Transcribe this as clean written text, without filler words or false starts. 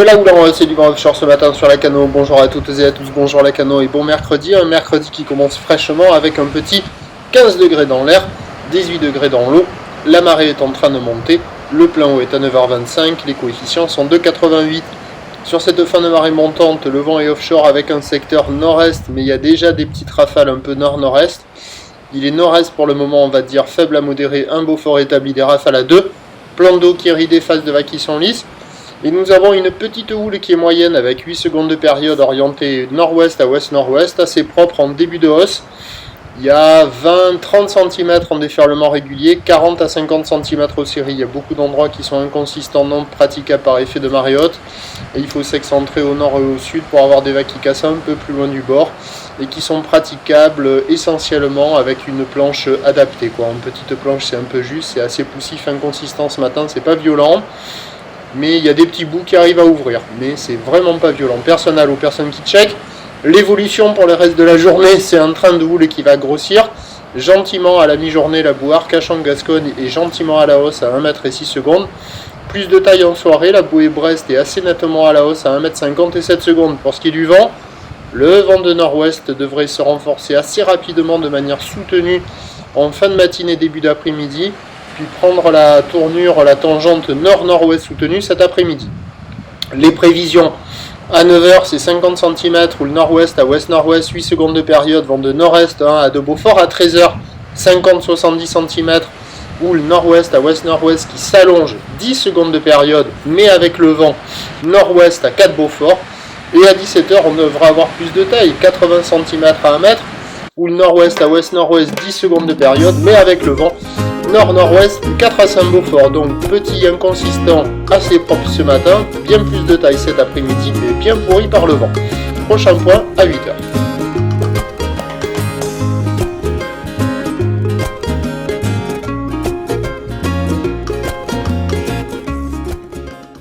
De là où l'on c'est du vent offshore ce matin sur la Cano. Bonjour à toutes et à tous, bonjour la Cano et bon mercredi. Un mercredi qui commence fraîchement avec un petit 15 degrés dans l'air, 18 degrés dans l'eau. La marée est en train de monter, le plein eau est à 9h25, les coefficients sont de 88. Sur cette fin de marée montante, le vent est offshore avec un secteur nord-est, mais il y a déjà des petites rafales un peu nord-nord-est. Il est nord-est pour le moment, on va dire faible à modéré, un Beaufort établi, des rafales à 2. Plan d'eau qui est ridé, phase de vagues qui sont lisses. Et nous avons une petite houle qui est moyenne avec 8 secondes de période orientée nord-ouest à ouest-nord-ouest, assez propre en début de hausse. Il y a 20-30 cm en déferlement régulier, 40 à 50 cm aux séries. Il y a beaucoup d'endroits qui sont inconsistants, non praticables par effet de marée haute. Et il faut s'excentrer au nord et au sud pour avoir des vagues qui cassent un peu plus loin du bord et qui sont praticables essentiellement avec une planche adaptée, quoi. Une petite planche, c'est un peu juste, c'est assez poussif, inconsistant ce matin, c'est pas violent. Mais il y a des petits bouts qui arrivent à ouvrir, mais c'est vraiment pas violent. Personne à l'eau, personne qui check. L'évolution pour le reste de la journée, c'est un train de houle qui va grossir. Gentiment à la mi-journée, la boue Arcachon-Gascogne est gentiment à la hausse à 1 m et 6 secondes. Plus de taille en soirée, la bouée Brest est assez nettement à la hausse à 1 m 50 et 7 secondes. Pour ce qui est du vent, le vent de nord-ouest devrait se renforcer assez rapidement de manière soutenue en fin de matinée, début d'après-midi, puis prendre la tournure, la tangente nord-nord-ouest soutenue cet après-midi. Les prévisions à 9h, c'est 50 cm ou le nord-ouest à ouest-nord-ouest, 8 secondes de période, vent de nord-est à de Beaufort. À 13h, 50-70 cm ou le nord-ouest à ouest-nord-ouest qui s'allonge, 10 secondes de période, mais avec le vent nord-ouest à 4 Beaufort. Et à 17h, on devra avoir plus de taille, 80 cm à 1 m, ou le nord-ouest à ouest-nord-ouest, 10 secondes de période, mais avec le vent nord-nord-ouest, 4 à 5 Beaufort. Donc petit inconsistant, assez propre ce matin, bien plus de taille cet après-midi, mais bien pourri par le vent. Prochain point à 8h.